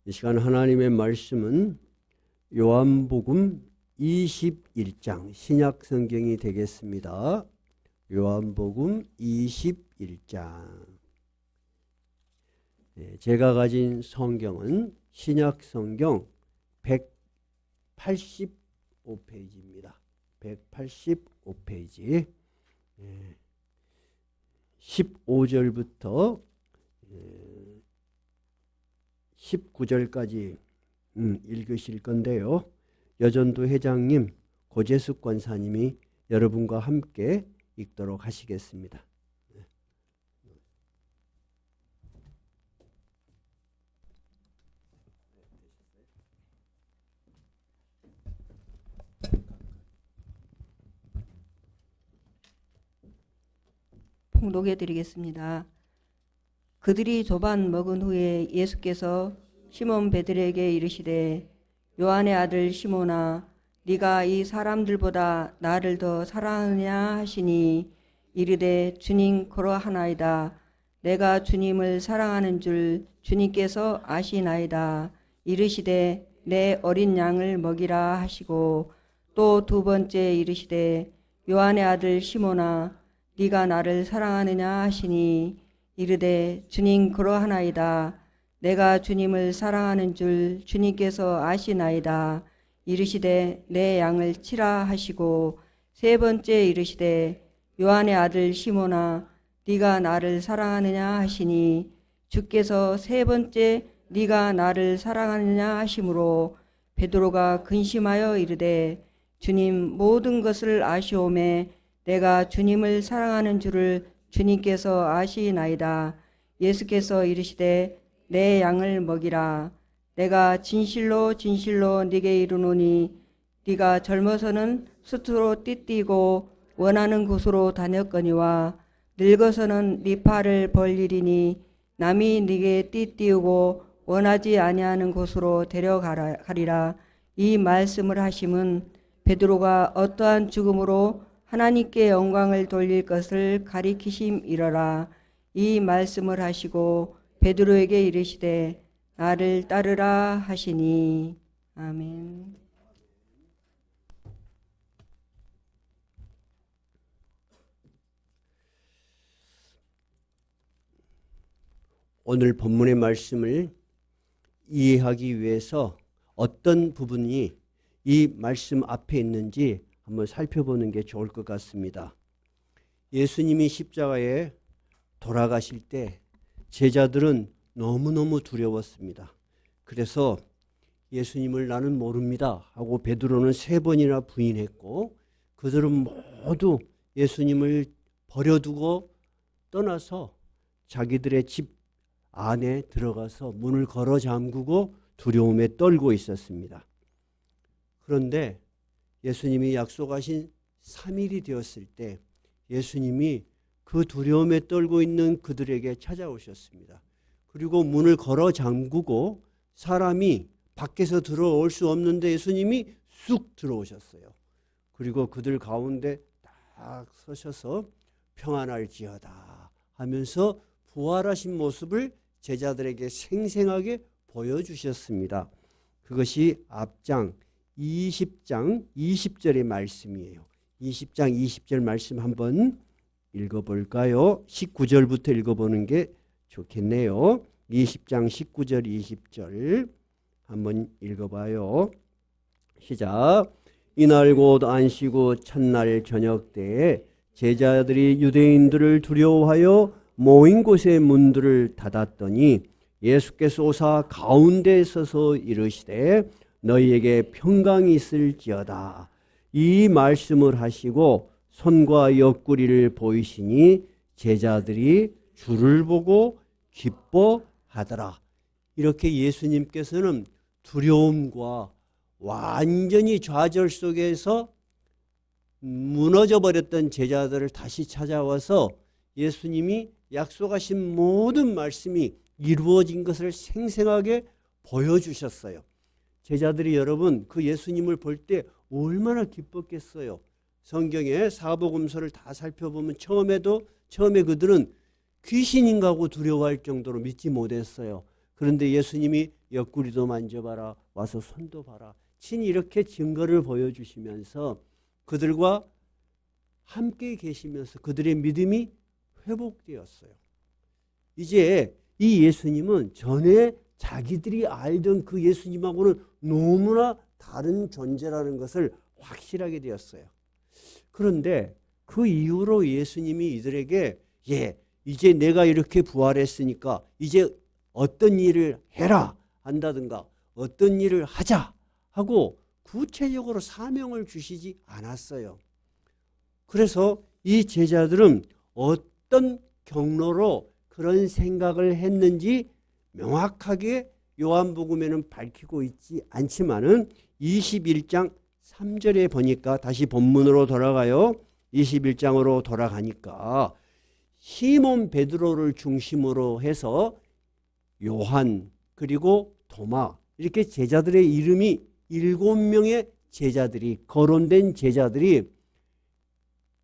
이 시간 하나님의 말씀은 요한복음 21장 신약 성경이 되겠습니다. 요한복음 21장. 제가 가진 성경은 신약 성경 185페이지입니다. 185페이지. 15절부터 19절까지 읽으실 건데요. 여전도 회장님, 고재숙 권사님이 여러분과 함께 읽도록 하시겠습니다. 봉독해 드리겠습니다. 그들이 조반 먹은 후에 예수께서 시몬 베드로에게 이르시되 요한의 아들 시몬아 네가 이 사람들보다 나를 더 사랑하느냐 하시니 이르되 주님 그러하나이다. 내가 주님을 사랑하는 줄 주님께서 아시나이다. 이르시되 내 어린 양을 먹이라 하시고 또 두 번째 이르시되 요한의 아들 시몬아 네가 나를 사랑하느냐 하시니 이르되 주님 그러하나이다. 내가 주님을 사랑하는 줄 주님께서 아시나이다. 이르시되 내 양을 치라 하시고 세 번째 이르시되 요한의 아들 시몬아 네가 나를 사랑하느냐 하시니 주께서 세 번째 네가 나를 사랑하느냐 하심으로 베드로가 근심하여 이르되 주님 모든 것을 아시오매 내가 주님을 사랑하는 줄을 주님께서 아시나이다. 예수께서 이르시되 내 양을 먹이라. 내가 진실로 진실로 네게 이르노니 네가 젊어서는 숫으로 띠띠고 원하는 곳으로 다녔거니와 늙어서는 네 팔을 벌리리니 남이 네게 띠띠우고 원하지 아니하는 곳으로 데려가리라. 이 말씀을 하심은 베드로가 어떠한 죽음으로 하나님께 영광을 돌릴 것을 가리키심이러라. 이 말씀을 하시고 베드로에게 이르시되 나를 따르라 하시니. 아멘. 오늘 본문의 말씀을 이해하기 위해서 어떤 부분이 이 말씀 앞에 있는지 한번 살펴보는 게 좋을 것 같습니다. 예수님이 십자가에 돌아가실 때 제자들은 너무너무 두려웠습니다. 그래서 예수님을 나는 모릅니다 하고 베드로는 3번이나 부인했고 그들은 모두 예수님을 버려두고 떠나서 자기들의 집 안에 들어가서 문을 걸어 잠그고 두려움에 떨고 있었습니다. 그런데 예수님이 약속하신 3일이 되었을 때 예수님이 그 두려움에 떨고 있는 그들에게 찾아오셨습니다. 그리고 문을 걸어 잠그고 사람이 밖에서 들어올 수 없는데 예수님이 쑥 들어오셨어요. 그리고 그들 가운데 딱 서셔서 평안할지어다 하면서 부활하신 모습을 제자들에게 생생하게 보여주셨습니다. 그것이 앞장 20장 20절의 말씀이에요. 20장 20절 말씀 한번 읽어볼까요? 19절부터 읽어보는 게 좋겠네요. 20장 19절 20절 한번 읽어봐요. 시작. 이날 곧 안식 첫날 저녁 때에 제자들이 유대인들을 두려워하여 모인 곳의 문들을 닫았더니 예수께서 오사 가운데에 서서 이르시되 너희에게 평강이 있을지어다. 이 말씀을 하시고 손과 옆구리를 보이시니 제자들이 주를 보고 기뻐하더라. 이렇게 예수님께서는 두려움과 완전히 좌절 속에서 무너져 버렸던 제자들을 다시 찾아와서 예수님이 약속하신 모든 말씀이 이루어진 것을 생생하게 보여주셨어요. 제자들이 여러분 그 예수님을 볼 때 얼마나 기뻤겠어요. 성경의 사복음서를 다 살펴보면 처음에 그들은 귀신인가 하고 두려워할 정도로 믿지 못했어요. 그런데 예수님이 옆구리도 만져봐라, 와서 손도 봐라. 친히 이렇게 증거를 보여주시면서 그들과 함께 계시면서 그들의 믿음이 회복되었어요. 이제 이 예수님은 전에 자기들이 알던 그 예수님하고는 너무나 다른 존재라는 것을 확실하게 되었어요. 그런데 그 이후로 예수님이 이들에게 이제 내가 이렇게 부활했으니까 이제 어떤 일을 해라 한다든가 어떤 일을 하자 하고 구체적으로 사명을 주시지 않았어요. 그래서 이 제자들은 어떤 경로로 그런 생각을 했는지 명확하게 요한복음에는 밝히고 있지 않지만은 21장 3절에 보니까 다시 본문으로 돌아가요. 21장으로 돌아가니까 시몬 베드로를 중심으로 해서 요한 그리고 도마 이렇게 제자들의 이름이 7명의 제자들이 거론된 제자들이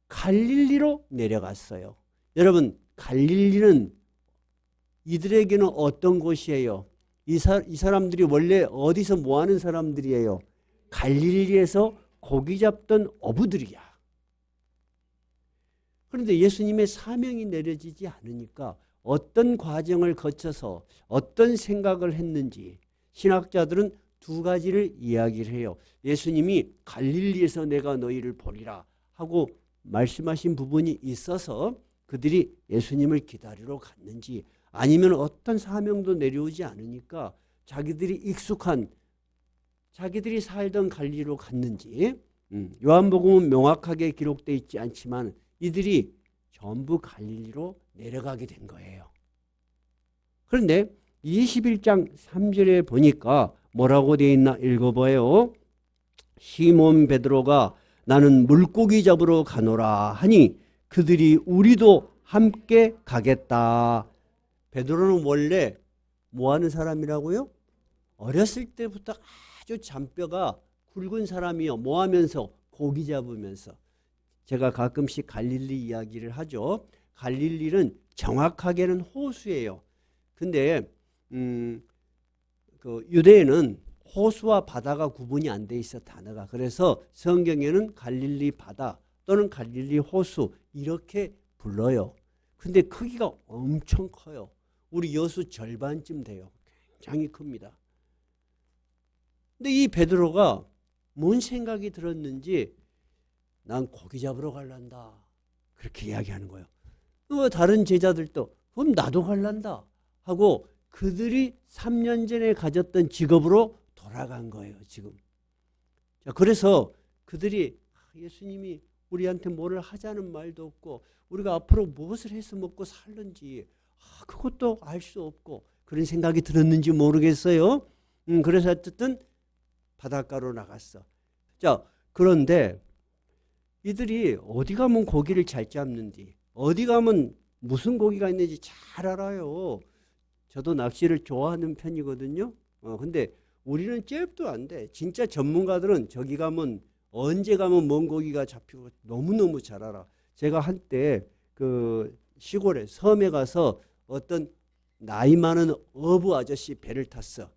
갈릴리로 내려갔어요. 여러분 갈릴리는 이들에게는 어떤 곳이에요? 이 사람들이 원래 어디서 뭐하는 사람들이에요? 갈릴리에서 고기 잡던 어부들이야. 그런데 예수님의 사명이 내려지지 않으니까 어떤 과정을 거쳐서 어떤 생각을 했는지 신학자들은 두 가지를 이야기를 해요. 예수님이 갈릴리에서 내가 너희를 보리라 하고 말씀하신 부분이 있어서 그들이 예수님을 기다리러 갔는지 아니면 어떤 사명도 내려오지 않으니까 자기들이 익숙한 자기들이 살던 갈릴리로 갔는지 요한복음은 명확하게 기록되어 있지 않지만 이들이 전부 갈릴리로 내려가게 된 거예요. 그런데 21장 3절에 보니까 뭐라고 되어 있나 읽어봐요. 시몬 베드로가 나는 물고기 잡으러 가노라 하니 그들이 우리도 함께 가겠다. 베드로는 원래 뭐 하는 사람이라고요? 어렸을 때부터 아주 잔뼈가 굵은 사람이요. 뭐 하면서? 고기 잡으면서. 제가 가끔씩 갈릴리 이야기를 하죠. 갈릴리는 정확하게는 호수예요. 근데 그 유대에는 호수와 바다가 구분이 안 돼 있어 단어가. 그래서 성경에는 갈릴리 바다 또는 갈릴리 호수 이렇게 불러요. 근데 크기가 엄청 커요. 우리 여수 절반쯤 돼요. 굉장히 큽니다. 근데 이 베드로가 뭔 생각이 들었는지 난 고기 잡으러 갈란다. 그렇게 이야기하는 거예요. 다른 제자들도 그럼 나도 갈란다 하고 그들이 3년 전에 가졌던 직업으로 돌아간 거예요. 지금. 자, 그래서 그들이 예수님이 우리한테 뭐를 하자는 말도 없고 우리가 앞으로 무엇을 해서 먹고 살는지 그것도 알 수 없고 그런 생각이 들었는지 모르겠어요. 그래서 어쨌든 바닷가로 나갔어. 자, 그런데 이들이 어디 가면 고기를 잘 잡는지 어디 가면 무슨 고기가 있는지 잘 알아요. 저도 낚시를 좋아하는 편이거든요. 근데 우리는 잽도 안 돼. 진짜 전문가들은 저기 가면 언제 가면 뭔 고기가 잡히고 너무너무 잘 알아. 제가 한때 그 시골에 섬에 가서 어떤 나이 많은 어부 아저씨 배를 탔어.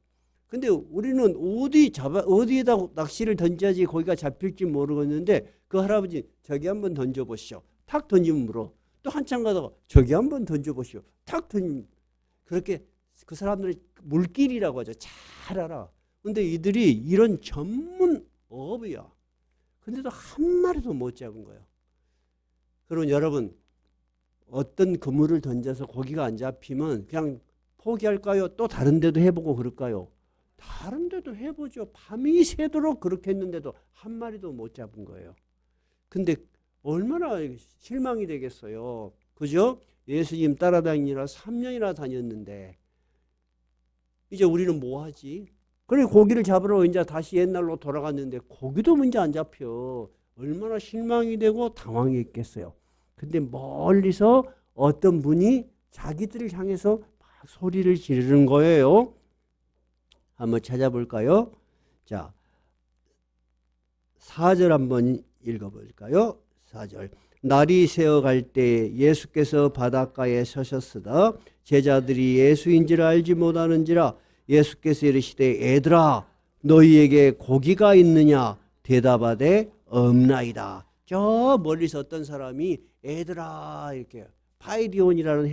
근데 우리는 어디에다 낚시를 던져야지 고기가 잡힐지 모르겠는데 그 할아버지 저기 한번 던져보시오. 탁 던지면 물어. 또 한참 가다가 저기 한번 던져보시오. 탁 던지면 그렇게 그 사람들이 물길이라고 하죠. 잘 알아. 근데 이들이 이런 전문 어부야. 근데도 한 마리도 못 잡은 거예요. 그럼 여러분 어떤 그물을 던져서 고기가 안 잡히면 그냥 포기할까요? 또 다른 데도 해보고 그럴까요? 다른 데도 해보죠. 밤이 새도록 그렇게 했는데도 한 마리도 못 잡은 거예요. 근데 얼마나 실망이 되겠어요. 그죠? 예수님 따라다니느라 3년이나 다녔는데 이제 우리는 뭐 하지? 그래 고기를 잡으러 이제 다시 옛날로 돌아갔는데 고기도 문제 안 잡혀. 얼마나 실망이 되고 당황했겠어요. 근데 멀리서 어떤 분이 자기들을 향해서 막 소리를 지르는 거예요. 한번 찾아볼까요? 자, 4절 한번 읽어볼까요? 4절. 날이 새어갈 때 예수께서 바닷가에 서셨으나 제자들이 예수인 줄 알지 못하는지라 예수께서 이르시되 애들아 너희에게 고기가 있느냐 대답하되 없나이다. 저 멀리서 어떤 사람이 애들아 이렇게 파이디온이라는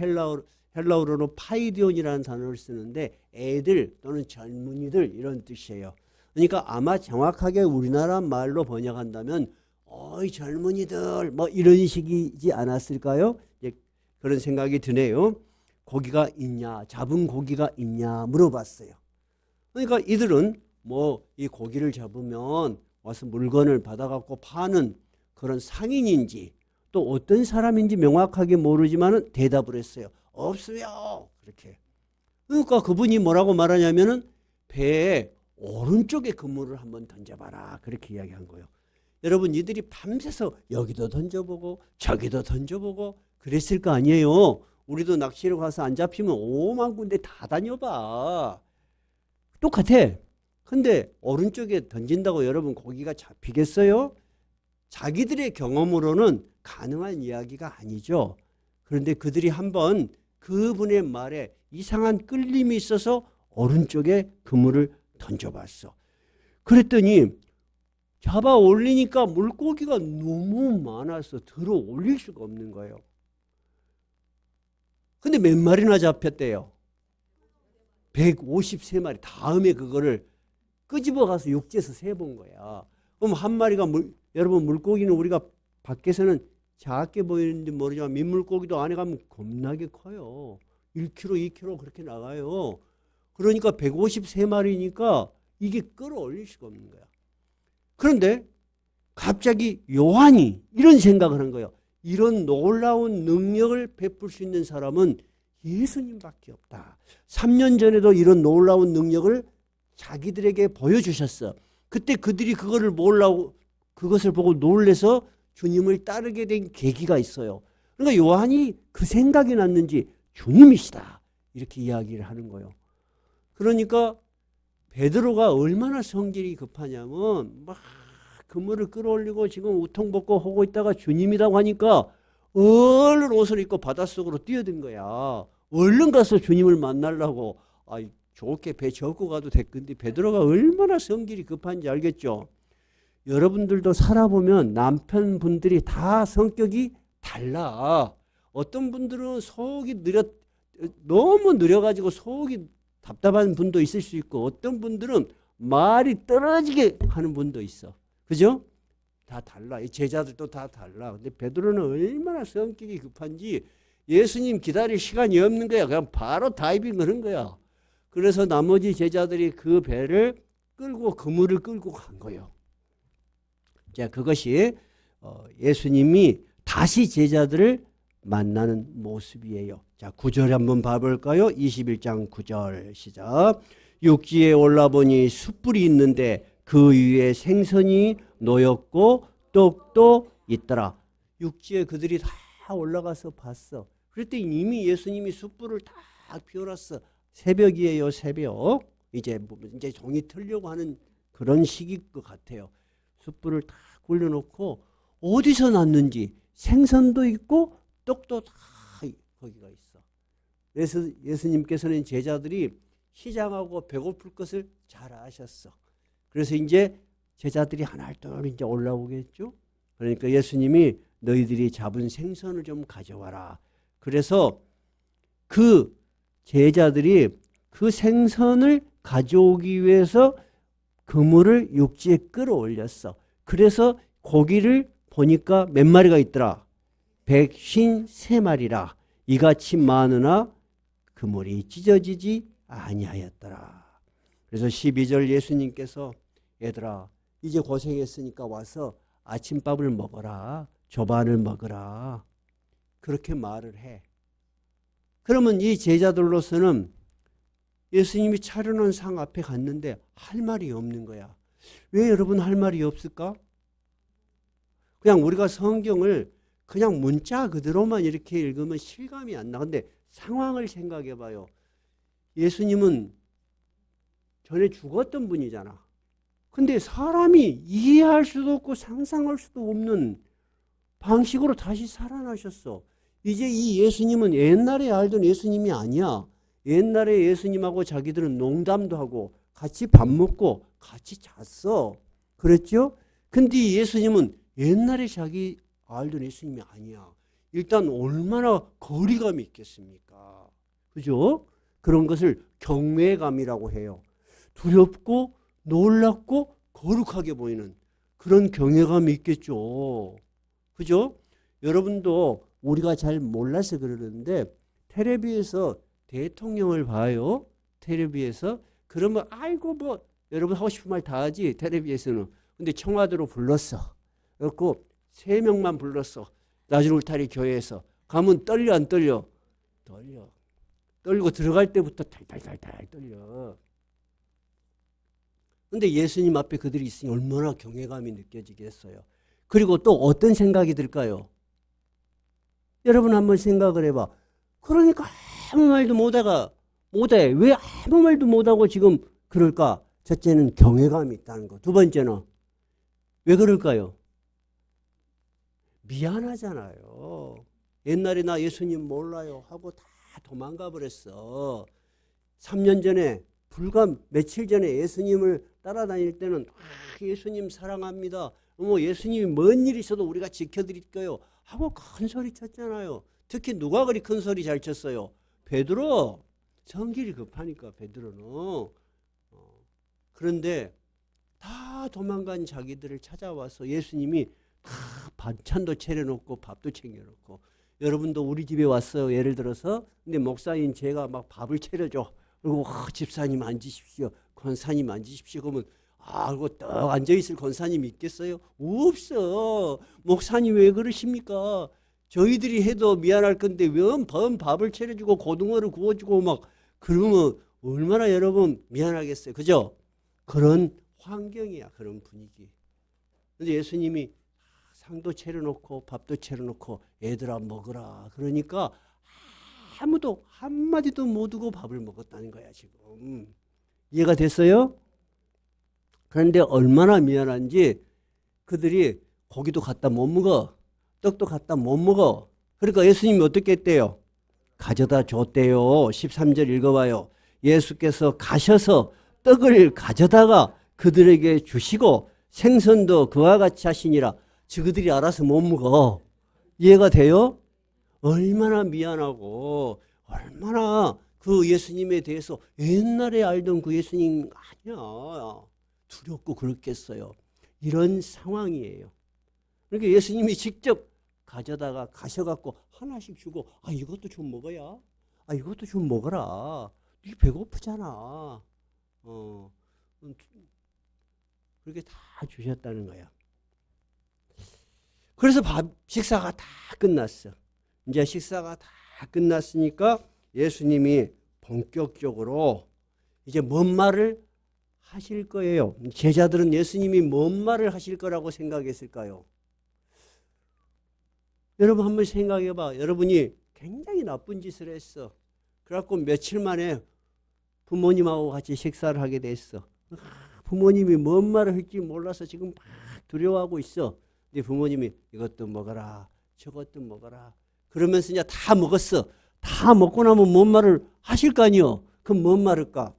헬라어로는 파이디온이라는 단어를 쓰는데 애들 또는 젊은이들 이런 뜻이에요. 그러니까 아마 정확하게 우리나라 말로 번역한다면 어이 젊은이들 뭐 이런 식이지 않았을까요? 그런 생각이 드네요. 고기가 있냐, 잡은 고기가 있냐 물어봤어요. 그러니까 이들은 뭐 이 고기를 잡으면 와서 물건을 받아갖고 파는 그런 상인인지 또 어떤 사람인지 명확하게 모르지만은 대답을 했어요. 없어요. 그렇게. 그러니까 그분이 뭐라고 말하냐면은 배에 오른쪽에 그물을 한번 던져봐라. 그렇게 이야기한 거예요. 여러분 이들이 밤새서 여기도 던져보고 저기도 던져보고 그랬을 거 아니에요. 우리도 낚시를 가서 안 잡히면 오만 군데 다 다녀봐. 똑같아. 근데 오른쪽에 던진다고 여러분 고기가 잡히겠어요? 자기들의 경험으로는 가능한 이야기가 아니죠. 그런데 그들이 한번 그분의 말에 이상한 끌림이 있어서 오른쪽에 그물을 던져봤어. 그랬더니 잡아 올리니까 물고기가 너무 많아서 들어 올릴 수가 없는 거예요. 근데 몇 마리나 잡혔대요? 153마리. 다음에 그거를 끄집어 가서 육지에서 세본 거야. 그럼 한 마리가 여러분 물고기는 우리가 밖에서는 작게 보이는지 모르지만 민물고기도 안에 가면 겁나게 커요. 1kg, 2kg 그렇게 나가요. 그러니까 153마리니까 이게 끌어올릴 수가 없는 거야. 그런데 갑자기 요한이 이런 생각을 한 거예요. 이런 놀라운 능력을 베풀 수 있는 사람은 예수님밖에 없다. 3년 전에도 이런 놀라운 능력을 자기들에게 보여주셨어. 그때 그들이 그것을 보고 놀래서 주님을 따르게 된 계기가 있어요. 그러니까 요한이 그 생각이 났는지 주님이시다 이렇게 이야기를 하는 거예요. 그러니까 베드로가 얼마나 성질이 급하냐면 막 그물을 끌어올리고 지금 우통벗고 하고 있다가 주님이라고 하니까 얼른 옷을 입고 바닷속으로 뛰어든 거야. 얼른 가서 주님을 만나려고. 좋게 배 접고 가도 됐건데 베드로가 얼마나 성질이 급한지 알겠죠? 여러분들도 살아보면 남편분들이 다 성격이 달라. 어떤 분들은 너무 느려가지고 속이 답답한 분도 있을 수 있고 어떤 분들은 말이 떨어지게 하는 분도 있어. 그죠? 다 달라. 이 제자들도 다 달라. 근데 베드로는 얼마나 성격이 급한지 예수님 기다릴 시간이 없는 거야. 그냥 바로 다이빙을 한 거야. 그래서 나머지 제자들이 그 배를 끌고 그물을 끌고 간 거예요. 자, 그것이 예수님이 다시 제자들을 만나는 모습이에요. 자, 9절 한번 봐볼까요? 21장 9절 시작. 육지에 올라보니 숯불이 있는데 그 위에 생선이 놓였고 떡도 있더라. 육지에 그들이 다 올라가서 봤어. 그랬더니 이미 예수님이 숯불을 다 피워놨어. 새벽이에요, 새벽. 이제 종이 틀려고 하는 그런 시기일 것 같아요. 숯불을 다 굴려놓고 어디서 났는지 생선도 있고 떡도 다 거기가 있어. 그래서 예수님께서는 제자들이 시장하고 배고플 것을 잘 아셨어. 그래서 이제 제자들이 하나둘 이제 올라오겠죠. 그러니까 예수님이 너희들이 잡은 생선을 좀 가져와라. 그래서 그 제자들이 그 생선을 가져오기 위해서 그물을 육지에 끌어올렸어. 그래서 고기를 보니까 몇 마리가 있더라? 153마리라. 이같이 많으나 그물이 찢어지지 아니하였더라. 그래서 12절 예수님께서 얘들아 이제 고생했으니까 와서 아침밥을 먹어라. 조반을 먹어라. 그렇게 말을 해. 그러면 이 제자들로서는 예수님이 차려놓은 상 앞에 갔는데 할 말이 없는 거야. 왜 여러분 할 말이 없을까? 그냥 우리가 성경을 그냥 문자 그대로만 이렇게 읽으면 실감이 안 나. 근데 상황을 생각해 봐요. 예수님은 전에 죽었던 분이잖아. 근데 사람이 이해할 수도 없고 상상할 수도 없는 방식으로 다시 살아나셨어. 이제 이 예수님은 옛날에 알던 예수님이 아니야. 옛날에 예수님하고 자기들은 농담도 하고 같이 밥 먹고 같이 잤어. 그랬죠? 근데 이 예수님은 옛날에 자기 알던 예수님이 아니야. 일단 얼마나 거리감이 있겠습니까? 그죠? 그런 것을 경외감이라고 해요. 두렵고 놀랍고 거룩하게 보이는 그런 경외감이 있겠죠. 그죠? 여러분도 우리가 잘 몰라서 그러는데 텔레비에서 대통령을 봐요. 텔레비에서. 그러면 아이고 뭐 여러분 하고 싶은 말 다 하지 텔레비에서는. 근데 청와대로 불렀어. 그래갖고 3명만 불렀어. 낮은 울타리 교회에서. 가면 떨려 안 떨려? 떨려. 떨고 들어갈 때부터 달달달달 떨려. 근데 예수님 앞에 그들이 있으니 얼마나 경외감이 느껴지겠어요. 그리고 또 어떤 생각이 들까요? 여러분 한번 생각을 해봐. 그러니까 아무 말도 못해. 왜 아무 말도 못하고 지금 그럴까? 첫째는 경외감이 있다는 거. 두 번째는 왜 그럴까요? 미안하잖아요. 옛날에 나 예수님 몰라요 하고 다 도망가 버렸어. 3년 전에 불과 며칠 전에 예수님을 따라다닐 때는 예수님 사랑합니다. 예수님이 뭔 일 있어도 우리가 지켜드릴 거예요 하고 큰 소리 쳤잖아요. 특히 누가 그리 큰 소리 잘 쳤어요? 베드로. 성질이 급하니까 베드로는. 그런데 다 도망간 자기들을 찾아와서 예수님이 다 반찬도 차려놓고 밥도 챙겨놓고. 여러분도 우리 집에 왔어요. 예를 들어서. 근데 목사인 제가 막 밥을 차려줘. 그리고 집사님 앉으십시오. 권사님 앉으십시오. 그러면 그리고 떡 앉아있을 권사님이 있겠어요? 없어. 목사님 왜 그러십니까? 저희들이 해도 미안할 건데 왜 밥을 차려주고 고등어를 구워주고 막 그러면 얼마나 여러분 미안하겠어요. 그죠? 그런 환경이야. 그런 분위기. 근데 예수님이 상도 차려놓고 밥도 차려놓고 애들아 먹으라. 그러니까 아무도 한마디도 못 하고 밥을 먹었다는 거야 지금. 이해가 됐어요? 그런데 얼마나 미안한지 그들이 고기도 갖다 못 먹어. 떡도 갖다 못 먹어. 그러니까 예수님이 어떻게 했대요? 가져다 줬대요. 13절 읽어봐요. 예수께서 가셔서 떡을 가져다가 그들에게 주시고 생선도 그와 같이 하시니라. 그들이 알아서 못 먹어. 이해가 돼요? 얼마나 미안하고 얼마나 그 예수님에 대해서 옛날에 알던 그 예수님 아니야. 두렵고 그렇겠어요. 이런 상황이에요. 그러니까 예수님이 직접 가져다가 가셔갖고 하나씩 주고 이것도 좀 먹어야. 이것도 좀 먹어라. 네 배고프잖아. 그렇게 다 주셨다는 거야. 그래서 식사가 다 끝났어. 이제 식사가 다 끝났으니까 예수님이 본격적으로 이제 뭔 말을 하실 거예요. 제자들은 예수님이 뭔 말을 하실 거라고 생각했을까요? 여러분 한번 생각해 봐. 여러분이 굉장히 나쁜 짓을 했어. 그래갖고 며칠 만에 부모님하고 같이 식사를 하게 됐어. 부모님이 뭔 말을 할지 몰라서 지금 막 두려워하고 있어. 근데 부모님이 이것도 먹어라. 저것도 먹어라. 그러면서 이제 다 먹었어. 다 먹고 나면 뭔 말을 하실 거 아니요. 그럼 뭔 말일까?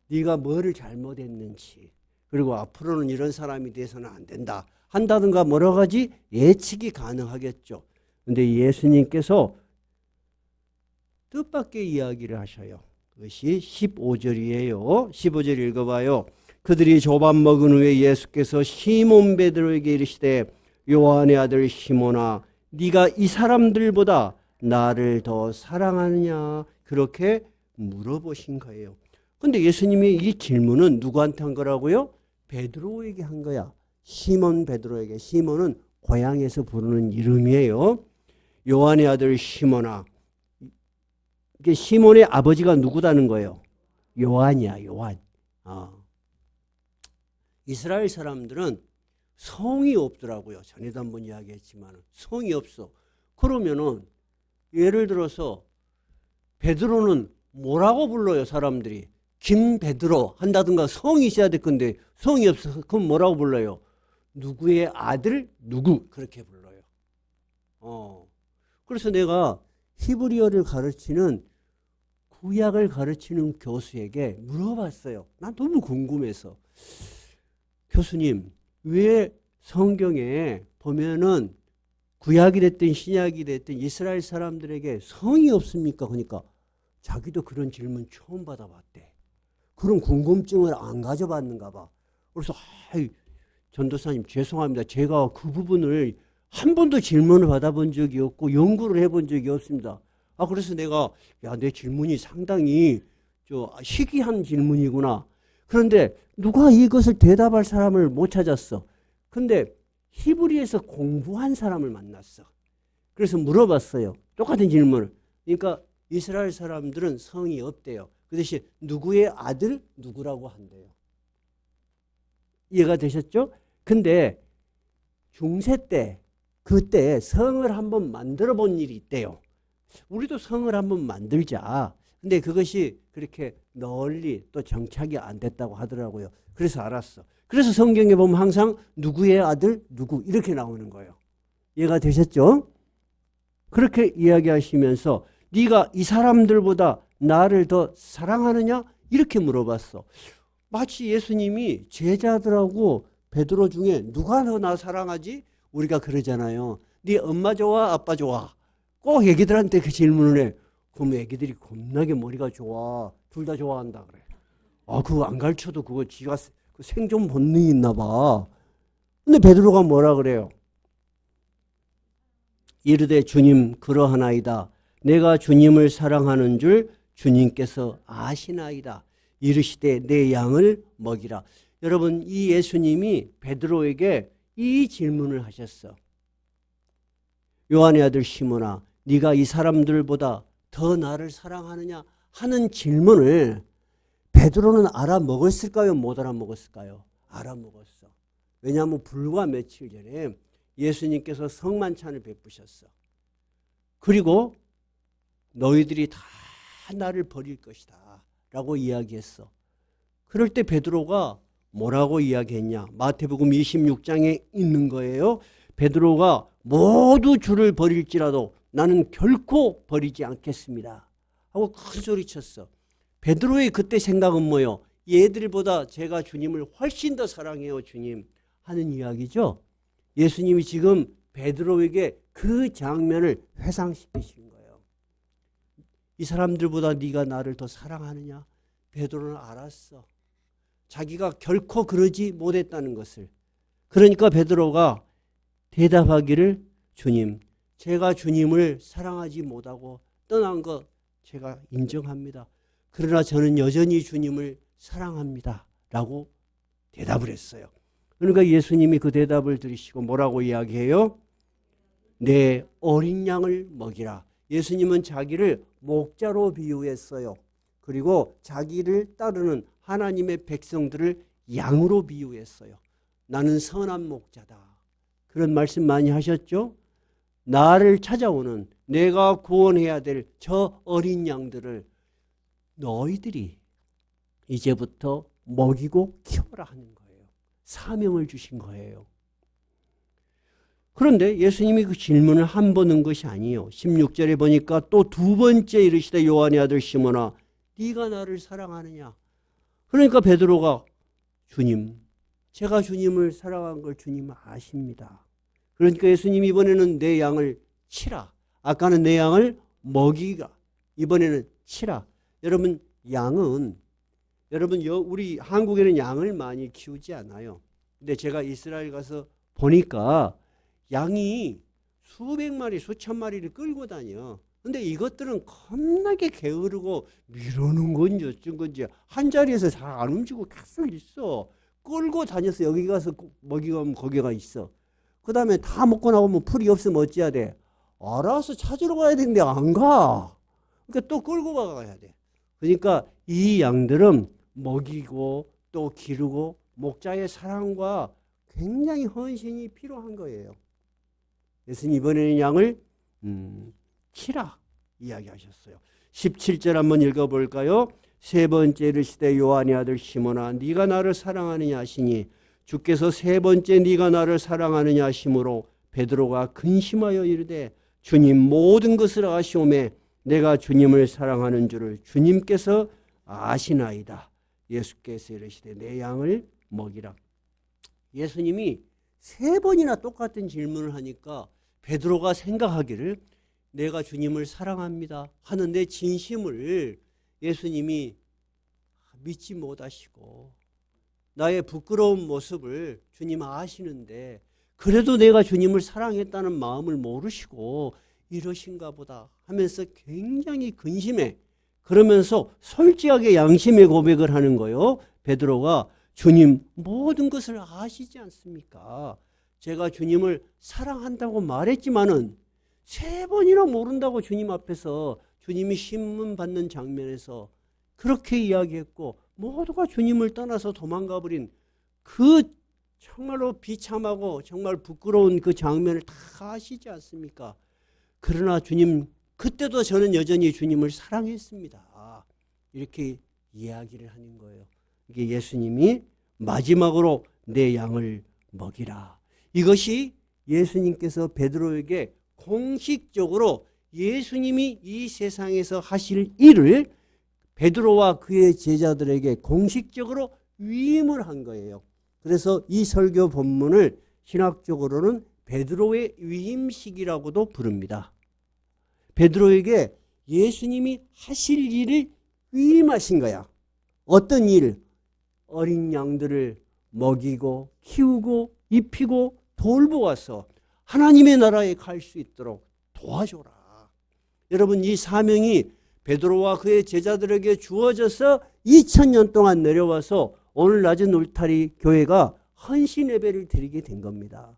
네가 뭐를 잘못했는지, 그리고 앞으로는 이런 사람이 돼서는 안 된다 한다든가 여러 가지 예측이 가능하겠죠. 그런데 예수님께서 뜻밖의 이야기를 하셔요. 그것이 15절이에요. 15절 읽어봐요. 그들이 조밥 먹은 후에 예수께서 시몬 베드로에게 이르시되 요한의 아들 시몬아 네가 이 사람들보다 나를 더 사랑하느냐 그렇게 물어보신 거예요. 근데 예수님이 이 질문은 누구한테 한 거라고요? 베드로에게 한 거야. 시몬 베드로에게. 시몬은 고향에서 부르는 이름이에요. 요한의 아들 시몬아. 이게 시몬의 아버지가 누구다는 거예요? 요한이야. 요한. 이스라엘 사람들은 성이 없더라고요. 전에도 한번 이야기했지만 성이 없어. 그러면은 예를 들어서 베드로는 뭐라고 불러요? 사람들이. 김베드로 한다든가 성이 있어야 될 건데 성이 없어. 그럼 뭐라고 불러요? 누구의 아들 누구 그렇게 불러요. 그래서 내가 히브리어를 가르치는 구약을 가르치는 교수에게 물어봤어요. 난 너무 궁금해서. 교수님, 왜 성경에 보면은 구약이 됐든 신약이 됐든 이스라엘 사람들에게 성이 없습니까? 그러니까 자기도 그런 질문 처음 받아봤대. 그런 궁금증을 안 가져봤는가 봐. 그래서 전도사님 죄송합니다. 제가 그 부분을 한 번도 질문을 받아본 적이 없고 연구를 해본 적이 없습니다. 그래서 내가 내 질문이 상당히 희귀한 질문이구나. 그런데 누가 이것을 대답할 사람을 못 찾았어. 근데 히브리에서 공부한 사람을 만났어. 그래서 물어봤어요. 똑같은 질문을. 그러니까 이스라엘 사람들은 성이 없대요. 그 대신 누구의 아들 누구라고 한대요. 이해가 되셨죠? 근데 중세 때 그때 성을 한번 만들어 본 일이 있대요. 우리도 성을 한번 만들자. 근데 그것이 그렇게 널리 또 정착이 안 됐다고 하더라고요. 그래서 알았어. 그래서 성경에 보면 항상 누구의 아들 누구 이렇게 나오는 거예요. 이해가 되셨죠? 그렇게 이야기하시면서 네가 이 사람들보다 나를 더 사랑하느냐? 이렇게 물어봤어. 마치 예수님이 제자들하고 베드로 중에 누가 더 나 사랑하지? 우리가 그러잖아요. 네 엄마 좋아? 아빠 좋아? 꼭 애기들한테 그 질문을 해. 그럼 애기들이 겁나게 머리가 좋아. 둘 다 좋아한다 그래. 그거 안 가르쳐도 그거 지가 생존 본능이 있나 봐. 근데 베드로가 뭐라 그래요? 이르되 주님 그러하나이다. 내가 주님을 사랑하는 줄 주님께서 아시나이다. 이르시되 내 양을 먹이라. 여러분, 이 예수님이 베드로에게 이 질문을 하셨어. 요한의 아들 시몬아, 네가 이 사람들보다 더 나를 사랑하느냐 하는 질문을 베드로는 알아먹었을까요? 못 알아먹었을까요? 알아먹었어. 왜냐하면 불과 며칠 전에 예수님께서 성만찬을 베푸셨어. 그리고 너희들이 다 나를 버릴 것이다 라고 이야기했어. 그럴 때 베드로가 뭐라고 이야기했냐? 마태복음 26장에 있는 거예요. 베드로가 모두 주를 버릴지라도 나는 결코 버리지 않겠습니다 하고 큰 소리 쳤어. 베드로의 그때 생각은 뭐예요? 얘들보다 제가 주님을 훨씬 더 사랑해요 주님 하는 이야기죠. 예수님이 지금 베드로에게 그 장면을 회상시키신 거예요. 이 사람들보다 네가 나를 더 사랑하느냐? 베드로는 알았어. 자기가 결코 그러지 못했다는 것을. 그러니까 베드로가 대답하기를 주님, 제가 주님을 사랑하지 못하고 떠난 거 제가 인정합니다. 그러나 저는 여전히 주님을 사랑합니다 라고 대답을 했어요. 그러니까 예수님이 그 대답을 들으시고 뭐라고 이야기해요? 내 어린 양을 먹이라. 예수님은 자기를 목자로 비유했어요. 그리고 자기를 따르는 하나님의 백성들을 양으로 비유했어요. 나는 선한 목자다. 그런 말씀 많이 하셨죠? 나를 찾아오는 내가 구원해야 될 저 어린 양들을 너희들이 이제부터 먹이고 키워라 하는 거예요. 사명을 주신 거예요. 그런데 예수님이 그 질문을 한 번 한 것이 아니에요. 16절에 보니까 또 두 번째 이르시되 요한의 아들 시몬아 네가 나를 사랑하느냐? 그러니까 베드로가 주님, 제가 주님을 사랑한 걸 주님 아십니다. 그러니까 예수님이 이번에는 내 양을 치라. 아까는 내 양을 먹이라. 이번에는 치라. 여러분, 양은 우리 한국에는 양을 많이 키우지 않아요. 근데 제가 이스라엘 가서 보니까 양이 수백 마리, 수천 마리를 끌고 다녀. 근데 이것들은 겁나게 게으르고 미루는 건지 어쩐 건지 한 자리에서 잘 안 움직이고 계속 있어. 끌고 다녀서 여기 가서 먹이가 오면 거기가 있어. 그 다음에 다 먹고 나오면 풀이 없으면 어찌해야 돼? 알아서 찾으러 가야 되는데 안 가. 그러니까 또 끌고 가야 돼. 그러니까 이 양들은 먹이고 또 기르고 목자의 사랑과 굉장히 헌신이 필요한 거예요. 예수님 이번에는 양을 치라 이야기하셨어요. 17절 한번 읽어볼까요? 세 번째 이르시되 요한의 아들 시몬아 네가 나를 사랑하느냐 하시니 주께서 세 번째 네가 나를 사랑하느냐 하심으로 베드로가 근심하여 이르되 주님 모든 것을 아시오매 내가 주님을 사랑하는 줄을 주님께서 아시나이다. 예수께서 이르시되 내 양을 먹이라. 예수님이 3번이나 똑같은 질문을 하니까 베드로가 생각하기를 내가 주님을 사랑합니다 하는 내 진심을 예수님이 믿지 못하시고 나의 부끄러운 모습을 주님 아시는데 그래도 내가 주님을 사랑했다는 마음을 모르시고 이러신가 보다 하면서 굉장히 근심해. 그러면서 솔직하게 양심의 고백을 하는 거예요. 베드로가 주님 모든 것을 아시지 않습니까? 제가 주님을 사랑한다고 말했지만은 3번이나 모른다고 주님 앞에서 주님이 신문 받는 장면에서 그렇게 이야기했고 모두가 주님을 떠나서 도망가 버린 그 정말로 비참하고 정말 부끄러운 그 장면을 다 아시지 않습니까? 그러나 주님 그때도 저는 여전히 주님을 사랑했습니다. 이렇게 이야기를 하는 거예요. 이게 예수님이 마지막으로 내 양을 먹이라. 이것이 예수님께서 베드로에게 공식적으로 예수님이 이 세상에서 하실 일을 베드로와 그의 제자들에게 공식적으로 위임을 한 거예요. 그래서 이 설교 본문을 신학적으로는 베드로의 위임식이라고도 부릅니다. 베드로에게 예수님이 하실 일을 위임하신 거야. 어떤 일? 어린 양들을 먹이고 키우고 입히고 돌보아서 하나님의 나라에 갈 수 있도록 도와줘라. 여러분 이 사명이 베드로와 그의 제자들에게 주어져서 2000년 동안 내려와서 오늘 낮은 울타리 교회가 헌신 예배를 드리게 된 겁니다.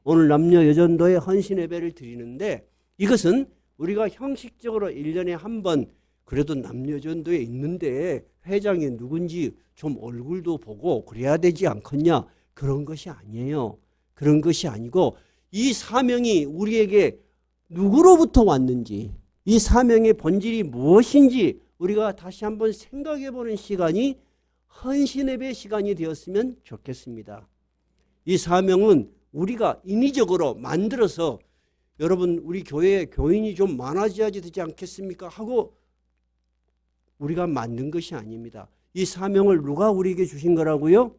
오늘 남녀 여전도에 헌신 예배를 드리는데 이것은 우리가 형식적으로 1년에 한 번 그래도 남녀 여전도에 있는데 회장이 누군지 좀 얼굴도 보고 그래야 되지 않겠냐? 그런 것이 아니에요. 그런 것이 아니고 이 사명이 우리에게 누구로부터 왔는지 이 사명의 본질이 무엇인지 우리가 다시 한번 생각해 보는 시간이 헌신예배 시간이 되었으면 좋겠습니다. 이 사명은 우리가 인위적으로 만들어서 여러분 우리 교회에 교인이 좀 많아져야 되지 않겠습니까? 하고 우리가 만든 것이 아닙니다. 이 사명을 누가 우리에게 주신 거라고요?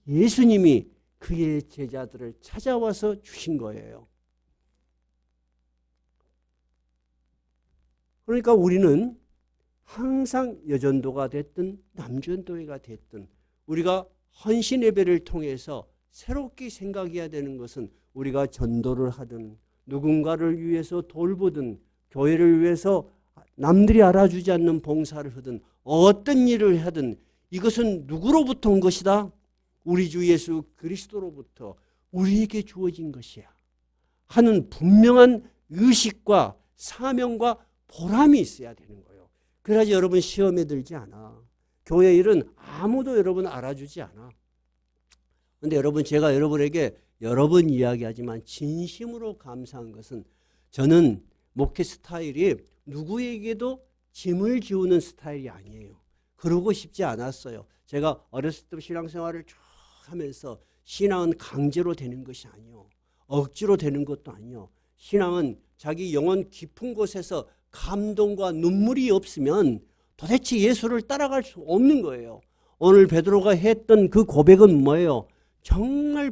예수님이 그의 제자들을 찾아와서 주신 거예요. 그러니까 우리는 항상 여전도가 됐든 남전도회가 됐든 우리가 헌신 예배를 통해서 새롭게 생각해야 되는 것은 우리가 전도를 하든 누군가를 위해서 돌보든 교회를 위해서 남들이 알아주지 않는 봉사를 하든 어떤 일을 하든 이것은 누구로부터 온 것이다? 우리 주 예수 그리스도로부터 우리에게 주어진 것이야 하는 분명한 의식과 사명과 보람이 있어야 되는 거예요. 그래야지 여러분 시험에 들지 않아. 교회 일은 아무도 여러분 알아주지 않아. 그런데 여러분 제가 여러분에게 여러 번 이야기하지만 진심으로 감사한 것은 저는 목회 스타일이 누구에게도 짐을 지우는 스타일이 아니에요. 그러고 싶지 않았어요. 제가 어렸을 때 신앙생활을 쭉 하면서 신앙은 강제로 되는 것이 아니요. 억지로 되는 것도 아니요. 신앙은 자기 영혼 깊은 곳에서 감동과 눈물이 없으면 도대체 예수를 따라갈 수 없는 거예요. 오늘 베드로가 했던 그 고백은 뭐예요? 정말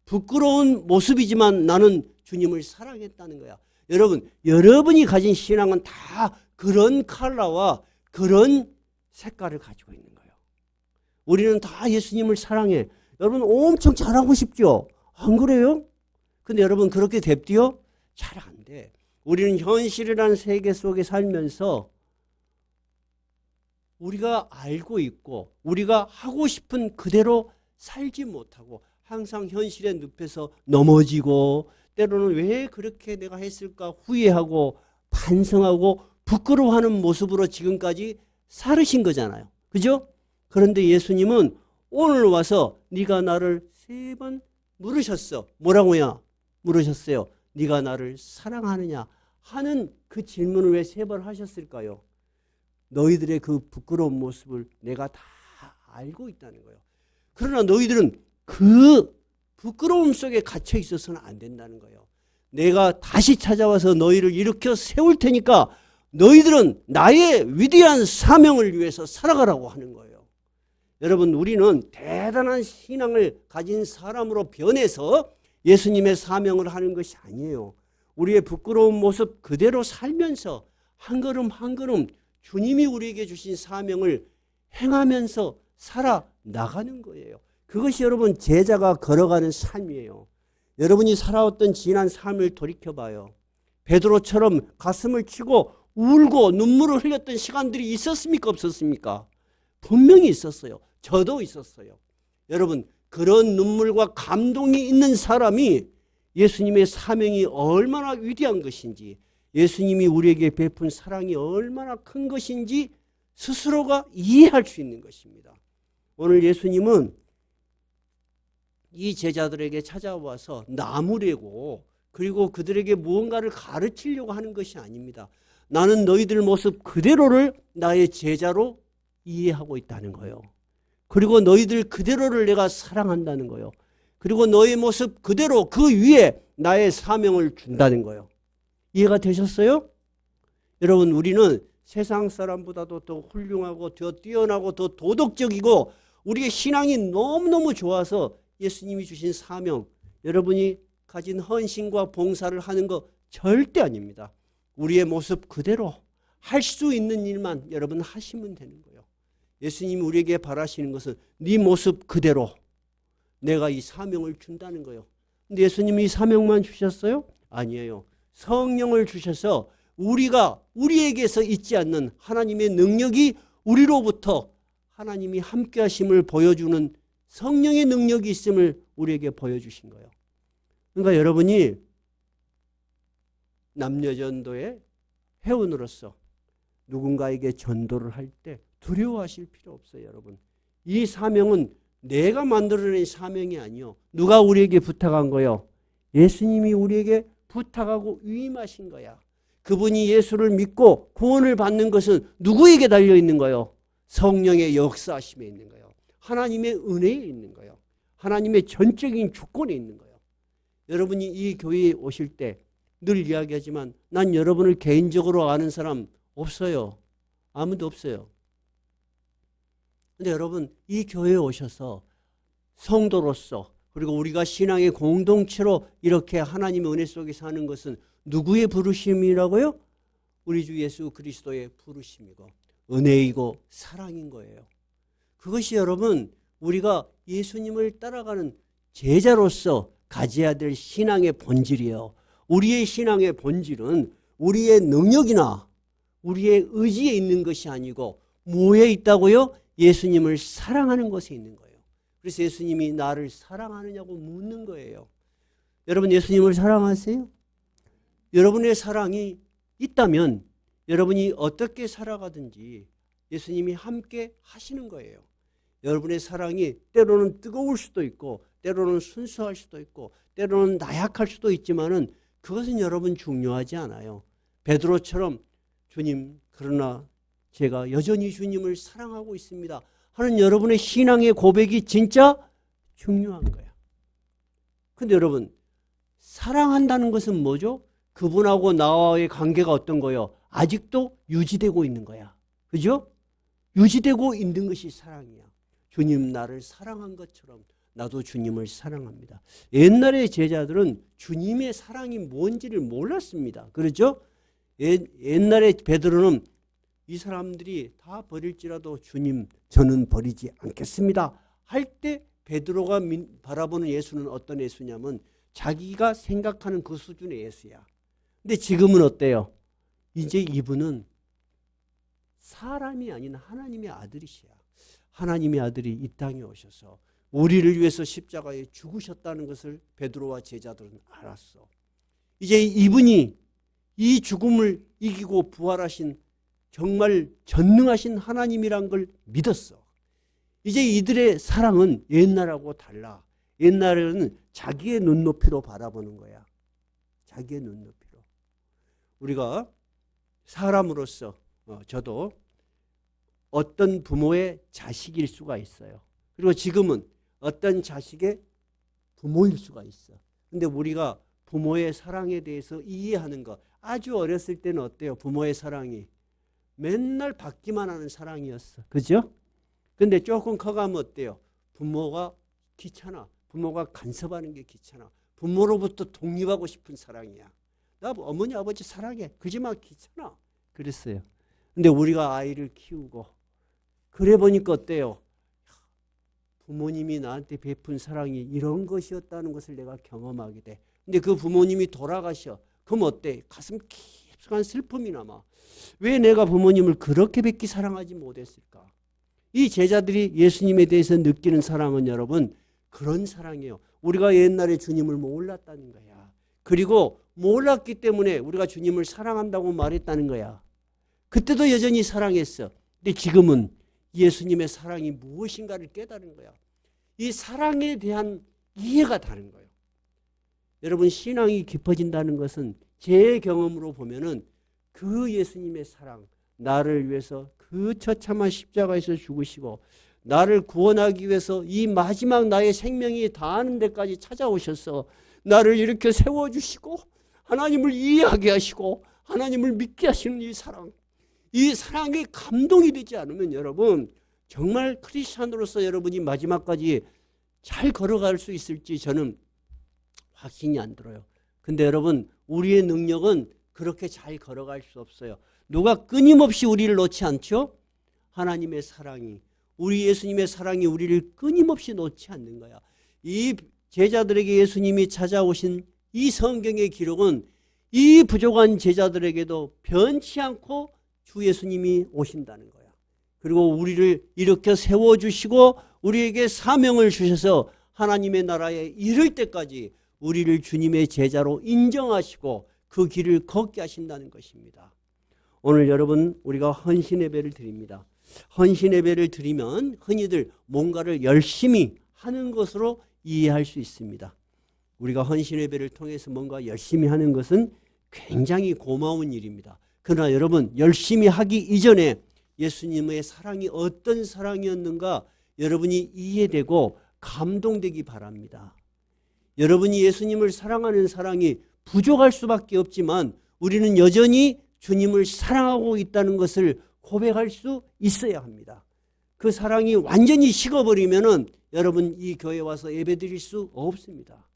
부끄러운 모습이지만 나는 주님을 사랑했다는 거야. 여러분, 여러분이 가진 신앙은 다 그런 컬러와 그런 색깔을 가지고 있는 거예요. 우리는 다 예수님을 사랑해. 여러분 엄청 잘하고 싶죠? 안 그래요? 근데 여러분 그렇게 됩디요? 잘 안 돼. 우리는 현실이라는 세계 속에 살면서 우리가 알고 있고 우리가 하고 싶은 그대로 살지 못하고 항상 현실의 늪에서 넘어지고 때로는 왜 그렇게 내가 했을까 후회하고 반성하고 부끄러워하는 모습으로 지금까지 살으신 거잖아요. 그죠? 그런데 예수님은 오늘 와서 네가 나를 3번 물으셨어. 뭐라고요? 물으셨어요. 네가 나를 사랑하느냐 하는 그 질문을 왜 3번 하셨을까요? 너희들의 그 부끄러운 모습을 내가 다 알고 있다는 거예요. 그러나 너희들은 그 부끄러움 속에 갇혀 있어서는 안 된다는 거예요. 내가 다시 찾아와서 너희를 일으켜 세울 테니까 너희들은 나의 위대한 사명을 위해서 살아가라고 하는 거예요. 여러분, 우리는 대단한 신앙을 가진 사람으로 변해서 예수님의 사명을 하는 것이 아니에요. 우리의 부끄러운 모습 그대로 살면서 한 걸음 한 걸음 주님이 우리에게 주신 사명을 행하면서 살아나가는 거예요. 그것이 여러분 제자가 걸어가는 삶이에요. 여러분이 살아왔던 지난 삶을 돌이켜봐요. 베드로처럼 가슴을 치고 울고 눈물을 흘렸던 시간들이 있었습니까? 없었습니까? 분명히 있었어요. 저도 있었어요. 여러분, 그런 눈물과 감동이 있는 사람이 예수님의 사명이 얼마나 위대한 것인지, 예수님이 우리에게 베푼 사랑이 얼마나 큰 것인지 스스로가 이해할 수 있는 것입니다. 오늘 예수님은 이 제자들에게 찾아와서 나무래고 그리고 그들에게 무언가를 가르치려고 하는 것이 아닙니다. 나는 너희들 모습 그대로를 나의 제자로 이해하고 있다는 거예요. 그리고 너희들 그대로를 내가 사랑한다는 거예요. 그리고 너의 모습 그대로 그 위에 나의 사명을 준다는 거예요. 이해가 되셨어요? 여러분, 우리는 세상 사람보다도 더 훌륭하고 더 뛰어나고 더 도덕적이고 우리의 신앙이 너무너무 좋아서 예수님이 주신 사명, 여러분이 가진 헌신과 봉사를 하는 거 절대 아닙니다. 우리의 모습 그대로 할 수 있는 일만 여러분 하시면 되는 거예요. 예수님이 우리에게 바라시는 것은 네 모습 그대로 내가 이 사명을 준다는 거예요. 근데 예수님이 이 사명만 주셨어요? 아니에요. 성령을 주셔서 우리에게서 있지 않는 하나님의 능력이 우리로부터 하나님이 함께 하심을 보여주는 성령의 능력이 있음을 우리에게 보여주신 거예요. 그러니까 여러분이 남녀전도의 회원으로서 누군가에게 전도를 할 때 두려워하실 필요 없어요. 여러분, 이 사명은 내가 만들어낸 사명이 아니요, 누가 우리에게 부탁한 거요? 예수님이 우리에게 부탁하고 위임하신 거야. 그분이 예수를 믿고 구원을 받는 것은 누구에게 달려있는 거요? 성령의 역사하심에 있는 거예요. 하나님의 은혜에 있는 거예요. 하나님의 전적인 주권에 있는 거예요. 여러분이 이 교회에 오실 때 늘 이야기하지만 난 여러분을 개인적으로 아는 사람 없어요. 아무도 없어요. 근데 여러분, 이 교회에 오셔서 성도로서 그리고 우리가 신앙의 공동체로 이렇게 하나님의 은혜 속에 사는 것은 누구의 부르심이라고요? 우리 주 예수 그리스도의 부르심이고 은혜이고 사랑인 거예요. 그것이 여러분 우리가 예수님을 따라가는 제자로서 가져야 될 신앙의 본질이에요. 우리의 신앙의 본질은 우리의 능력이나 우리의 의지에 있는 것이 아니고 뭐에 있다고요? 예수님을 사랑하는 것에 있는 거예요. 그래서 예수님이 나를 사랑하느냐고 묻는 거예요. 여러분, 예수님을 사랑하세요? 여러분의 사랑이 있다면 여러분이 어떻게 살아가든지 예수님이 함께 하시는 거예요. 여러분의 사랑이 때로는 뜨거울 수도 있고 때로는 순수할 수도 있고 때로는 나약할 수도 있지만은 그것은 여러분 중요하지 않아요. 베드로처럼 주님, 그러나 제가 여전히 주님을 사랑하고 있습니다 하는 여러분의 신앙의 고백이 진짜 중요한 거야. 근데 여러분, 사랑한다는 것은 뭐죠? 그분하고 나와의 관계가 어떤 거예요? 아직도 유지되고 있는 거야. 그죠? 유지되고 있는 것이 사랑이야. 주님 나를 사랑한 것처럼 나도 주님을 사랑합니다. 옛날의 제자들은 주님의 사랑이 뭔지를 몰랐습니다. 그렇죠? 옛날에 베드로는 이 사람들이 다 버릴지라도 주님 저는 버리지 않겠습니다 할 때 베드로가 바라보는 예수는 어떤 예수냐면 자기가 생각하는 그 수준의 예수야. 근데 지금은 어때요? 이제 이분은 사람이 아닌 하나님의 아들이시야. 하나님의 아들이 이 땅에 오셔서 우리를 위해서 십자가에 죽으셨다는 것을 베드로와 제자들은 알았어. 이제 이분이 이 죽음을 이기고 부활하신 정말 전능하신 하나님이란 걸 믿었어. 이제 이들의 사랑은 옛날하고 달라. 옛날에는 자기의 눈높이로 바라보는 거야. 자기의 눈높이로. 우리가 사람으로서 저도 어떤 부모의 자식일 수가 있어요. 그리고 지금은 어떤 자식의 부모일 수가 있어. 근데 우리가 부모의 사랑에 대해서 이해하는 거, 아주 어렸을 때는 어때요? 부모의 사랑이 맨날 받기만 하는 사랑이었어. 그죠? 근데 조금 커가면 어때요? 부모가 귀찮아. 부모가 간섭하는 게 귀찮아. 부모로부터 독립하고 싶은 사랑이야. 나 어머니 아버지 사랑해. 그지만 귀찮아. 그랬어요. 근데 우리가 아이를 키우고 그래 보니까 어때요? 부모님이 나한테 베푼 사랑이 이런 것이었다는 것을 내가 경험하게 돼. 근데 그 부모님이 돌아가셔. 그럼 어때? 가슴 깊숙한 슬픔이 남아. 왜 내가 부모님을 그렇게 뵙기 사랑하지 못했을까? 이 제자들이 예수님에 대해서 느끼는 사랑은 여러분 그런 사랑이에요. 우리가 옛날에 주님을 몰랐다는 거야. 그리고 몰랐기 때문에 우리가 주님을 사랑한다고 말했다는 거야. 그때도 여전히 사랑했어. 근데 지금은 예수님의 사랑이 무엇인가를 깨달은 거야. 이 사랑에 대한 이해가 다른 거예요. 여러분 신앙이 깊어진다는 것은 제 경험으로 보면은 그 예수님의 사랑, 나를 위해서 그 처참한 십자가에서 죽으시고 나를 구원하기 위해서 이 마지막 나의 생명이 다하는 데까지 찾아오셔서 나를 이렇게 세워주시고 하나님을 이해하게 하시고 하나님을 믿게 하시는 이 사랑, 이 사랑에 감동이 되지 않으면 여러분 정말 크리스찬으로서 여러분이 마지막까지 잘 걸어갈 수 있을지 저는 확신이 안 들어요. 근데 여러분 우리의 능력은 그렇게 잘 걸어갈 수 없어요. 누가 끊임없이 우리를 놓지 않죠? 하나님의 사랑이, 우리 예수님의 사랑이 우리를 끊임없이 놓지 않는 거야. 이 제자들에게 예수님이 찾아오신 이 성경의 기록은 이 부족한 제자들에게도 변치 않고 주 예수님이 오신다는 거야. 그리고 우리를 이렇게 세워주시고 우리에게 사명을 주셔서 하나님의 나라에 이를 때까지 우리를 주님의 제자로 인정하시고 그 길을 걷게 하신다는 것입니다. 오늘 여러분 우리가 헌신 예배를 드립니다. 헌신 예배를 드리면 흔히들 뭔가를 열심히 하는 것으로 이해할 수 있습니다. 우리가 헌신 예배를 통해서 뭔가 열심히 하는 것은 굉장히 고마운 일입니다. 그러나 여러분 열심히 하기 이전에 예수님의 사랑이 어떤 사랑이었는가 여러분이 이해되고 감동되기 바랍니다. 여러분이 예수님을 사랑하는 사랑이 부족할 수밖에 없지만 우리는 여전히 주님을 사랑하고 있다는 것을 고백할 수 있어야 합니다. 그 사랑이 완전히 식어버리면은 여러분 이 교회에 와서 예배드릴 수 없습니다.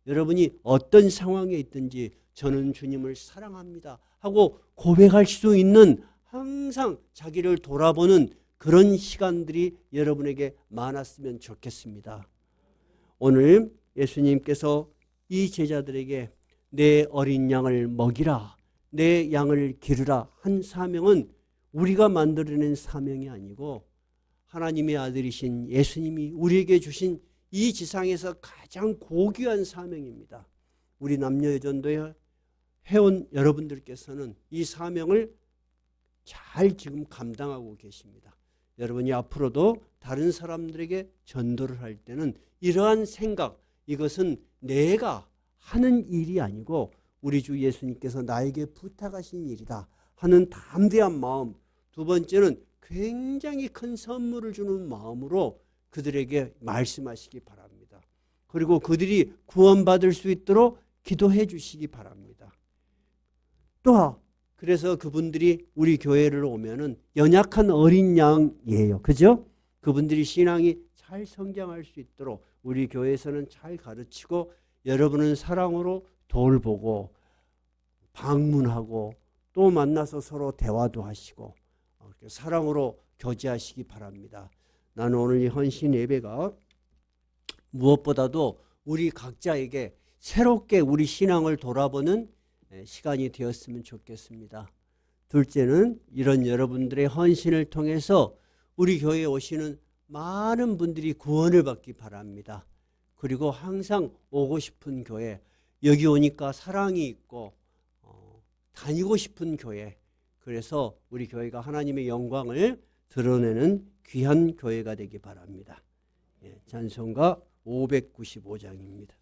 여러분이 어떤 상황에 있든지 저는 주님을 사랑합니다 하고 고백할 수 있는 항상 자기를 돌아보는 그런 시간들이 여러분에게 많았으면 좋겠습니다. 오늘 예수님께서 이 제자들에게 내 어린 양을 먹이라, 내 양을 기르라 한 사명은 우리가 만들어낸 사명이 아니고 하나님의 아들이신 예수님이 우리에게 주신 이 지상에서 가장 고귀한 사명입니다. 우리 남녀여전도에 회원 여러분들께서는 이 사명을 잘 지금 감당하고 계십니다. 여러분이 앞으로도 다른 사람들에게 전도를 할 때는 이러한 생각, 이것은 내가 하는 일이 아니고 우리 주 예수님께서 나에게 부탁하신 일이다 하는 담대한 마음, 두 번째는 굉장히 큰 선물을 주는 마음으로 그들에게 말씀하시기 바랍니다. 그리고 그들이 구원받을 수 있도록 기도해 주시기 바랍니다. 또 그래서 그분들이 우리 교회를 오면은 연약한 어린 양이에요. 그죠? 그분들이 신앙이 잘 성장할 수 있도록 우리 교회에서는 잘 가르치고 여러분은 사랑으로 돌보고 방문하고 또 만나서 서로 대화도 하시고 사랑으로 교제하시기 바랍니다. 나는 오늘 이 헌신 예배가 무엇보다도 우리 각자에게 새롭게 우리 신앙을 돌아보는 시간이 되었으면 좋겠습니다. 둘째는 이런 여러분들의 헌신을 통해서 우리 교회에 오시는 많은 분들이 구원을 받기 바랍니다. 그리고 항상 오고 싶은 교회, 여기 오니까 사랑이 있고 다니고 싶은 교회, 그래서 우리 교회가 하나님의 영광을 드러내는 귀한 교회가 되기 바랍니다. 찬송가 595장입니다.